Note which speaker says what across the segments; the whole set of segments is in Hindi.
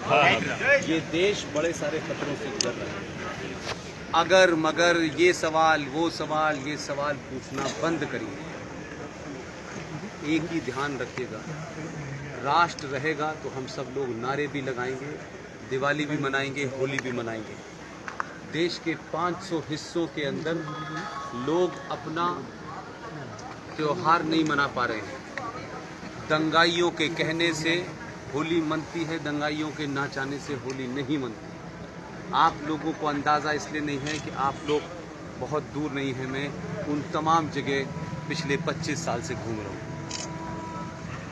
Speaker 1: ये देश बड़े सारे खतरों से गुजर रहा है। अगर मगर ये सवाल पूछना बंद करिए। एक ही ध्यान रखिएगा, राष्ट्र रहेगा तो हम सब लोग नारे भी लगाएंगे, दिवाली भी मनाएंगे, होली भी मनाएंगे। देश के 500 हिस्सों के अंदर लोग अपना त्योहार नहीं मना पा रहे हैं। दंगाइयों के कहने से होली मनती है, दंगाइयों के ना चाहने से होली नहीं मनती। आप लोगों को अंदाज़ा इसलिए नहीं है कि आप लोग बहुत दूर नहीं हैं। मैं उन तमाम जगह पिछले 25 साल से घूम रहा हूँ।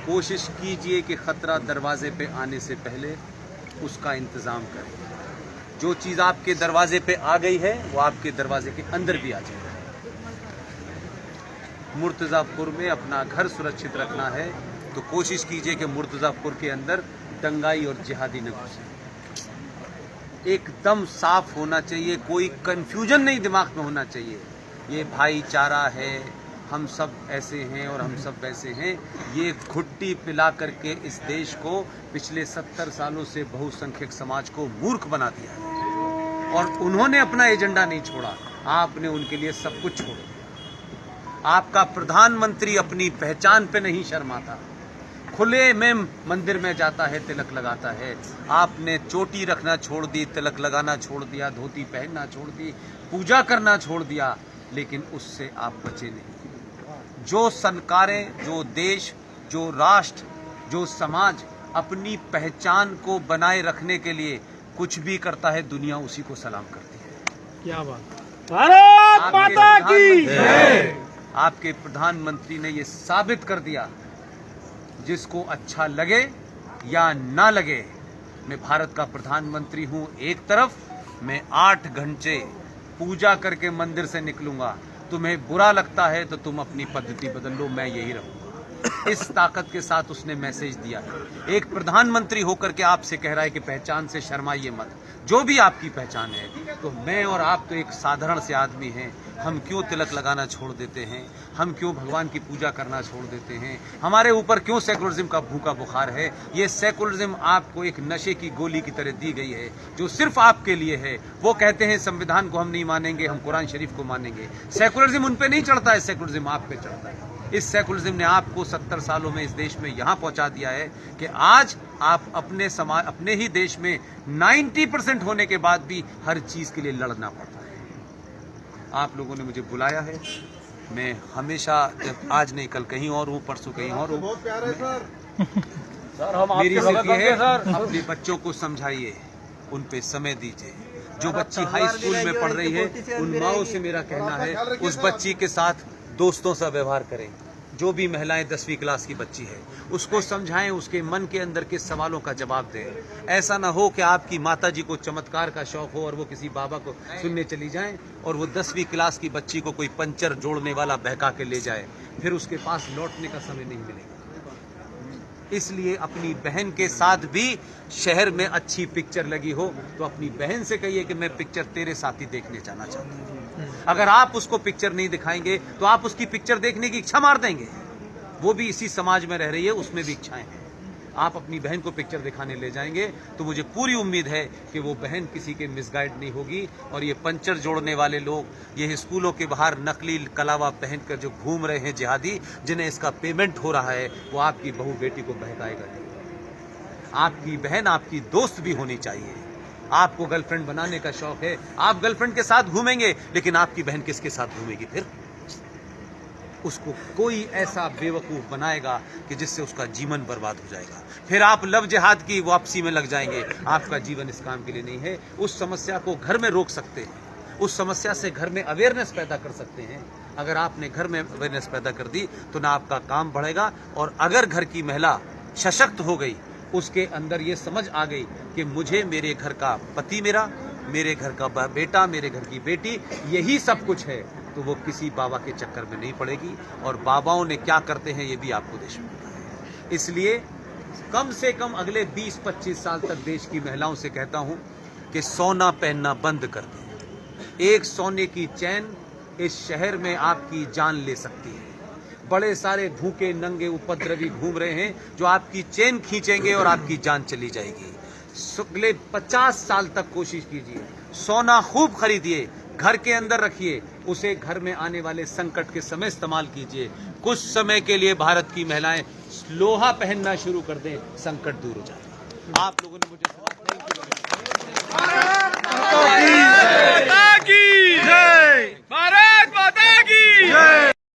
Speaker 1: कोशिश कीजिए कि ख़तरा दरवाजे पे आने से पहले उसका इंतज़ाम करें। जो चीज़ आपके दरवाजे पे आ गई है वो आपके दरवाजे के अंदर भी आ जाएगी। मुर्तज़ापुर में अपना घर सुरक्षित रखना है तो कोशिश कीजिए कि मुर्तज़ापुर के अंदर दंगाई और जिहादी न घुसे। एकदम साफ होना चाहिए, कोई कंफ्यूजन नहीं दिमाग में होना चाहिए। ये भाईचारा है, हम सब ऐसे हैं और हम सब वैसे हैं। ये घुट्टी पिला करके इस देश को पिछले 70 सालों से बहुसंख्यक समाज को मूर्ख बना दिया है और उन्होंने अपना एजेंडा नहीं छोड़ा, आपने उनके लिए सब कुछ छोड़ दिया। आपका प्रधानमंत्री अपनी पहचान पे नहीं शर्माता, खुले में मंदिर में जाता है, तिलक लगाता है। आपने चोटी रखना छोड़ दी, तिलक लगाना छोड़ दिया, धोती पहनना छोड़ दी, पूजा करना छोड़ दिया, लेकिन उससे आप बचे नहीं। जो सरकारें, जो देश, जो राष्ट्र, जो समाज अपनी पहचान को बनाए रखने के लिए कुछ भी करता है, दुनिया उसी को सलाम करती है।
Speaker 2: क्या बात, भारत माता की
Speaker 1: जय। आपके प्रधानमंत्री ने ये साबित कर दिया, जिसको अच्छा लगे या ना लगे, मैं भारत का प्रधानमंत्री हूं। एक तरफ मैं 8 घंटे पूजा करके मंदिर से निकलूंगा, तुम्हें बुरा लगता है तो तुम अपनी पद्धति बदल लो, मैं यही रहूंगा। इस ताकत के साथ उसने मैसेज दिया है। एक प्रधानमंत्री होकर के आपसे कह रहा है कि पहचान से शर्माइए मत, जो भी आपकी पहचान है। तो मैं और आप तो एक साधारण से आदमी हैं, हम क्यों तिलक लगाना छोड़ देते हैं? हम क्यों भगवान की पूजा करना छोड़ देते हैं? हमारे ऊपर क्यों सेकुलरिज्म का भूखा बुखार है? ये सेकुलरिज्म आपको एक नशे की गोली की तरह दी गई है, जो सिर्फ आपके लिए है। वो कहते हैं संविधान को हम नहीं मानेंगे, हम कुरान शरीफ को मानेंगे। सेकुलरिज्म उन पे नहीं चढ़ता है, सेकुलरिज्म आप पे चढ़ता है। इस सेकुलरिज्म ने आपको 70 सालों में इस देश में यहां पहुंचा दिया है कि आज आप अपने समाज, अपने ही देश में 90% होने के बाद भी हर चीज के लिए लड़ना पड़ता है। आप लोगों ने मुझे बुलाया है, मैं हमेशा, जब आज नहीं कल कहीं और हूँ, परसों कहीं और हूँ। मेरी सिर्फ ये है, अपने बच्चों को समझाइए, उन पे समय दीजिए। जो बच्ची हाई स्कूल में पढ़ रही है, उन माओं से मेरा कहना है उस बच्ची के साथ दोस्तों सा व्यवहार करें। जो भी महिलाएं 10वीं क्लास की बच्ची है, उसको समझाएं, उसके मन के अंदर के सवालों का जवाब दें। ऐसा ना हो कि आपकी माताजी को चमत्कार का शौक हो और वो किसी बाबा को सुनने चली जाएं और वो 10वीं क्लास की बच्ची को कोई पंचर जोड़ने वाला बहका के ले जाए, फिर उसके पास लौटने का समय नहीं मिलेगा। इसलिए अपनी बहन के साथ भी शहर में अच्छी पिक्चर लगी हो तो अपनी बहन से कहिए कि मैं पिक्चर तेरे साथ ही देखने जाना चाहता हूँ। अगर आप उसको पिक्चर नहीं दिखाएंगे तो आप उसकी पिक्चर देखने की इच्छा मार देंगे। वो भी इसी समाज में रह रही है, उसमें भी इच्छाएं हैं। आप अपनी बहन को पिक्चर दिखाने ले जाएंगे तो मुझे पूरी उम्मीद है कि वो बहन किसी के मिसगाइड नहीं होगी। और ये पंचर जोड़ने वाले लोग, ये स्कूलों के बाहर नकली कलावा पहनकर जो घूम रहे हैं जिहादी, जिन्हें इसका पेमेंट हो रहा है, वो आपकी बहू बेटी को बहकाएगा नहीं। आपकी बहन आपकी दोस्त भी होनी चाहिए। आपको गर्लफ्रेंड बनाने का शौक है, आप गर्लफ्रेंड के साथ घूमेंगे, लेकिन आपकी बहन किसके साथ घूमेगी? फिर उसको कोई ऐसा बेवकूफ बनाएगा कि जिससे उसका जीवन बर्बाद हो जाएगा। फिर आप लव जिहाद की वापसी में लग जाएंगे। आपका जीवन इस काम के लिए नहीं है। उस समस्या को घर में रोक सकते हैं, उस समस्या से घर में अवेयरनेस पैदा कर सकते हैं। अगर आपने घर में अवेयरनेस पैदा कर दी तो ना आपका काम बढ़ेगा, और अगर घर की महिला सशक्त हो गई, उसके अंदर ये समझ आ गई कि मुझे मेरे घर का पति, मेरे घर का बेटा, मेरे घर की बेटी, यही सब कुछ है, तो वो किसी बाबा के चक्कर में नहीं पड़ेगी। और बाबाओं ने क्या करते हैं ये भी आपको देश में पता है। इसलिए कम से कम अगले 20-25 साल तक देश की महिलाओं से कहता हूं कि सोना पहनना बंद कर दें। एक सोने की चैन इस शहर में आपकी जान ले सकती है। बड़े सारे भूखे नंगे उपद्रवी घूम रहे हैं जो आपकी चेन खींचेंगे और आपकी जान चली जाएगी। अगले 50 साल तक कोशिश कीजिए, सोना खूब खरीदिए, घर के अंदर रखिए, उसे घर में आने वाले संकट के समय इस्तेमाल कीजिए। कुछ समय के लिए भारत की महिलाएं लोहा पहनना शुरू कर दें, संकट दूर हो जाए। आप लोगों ने मुझे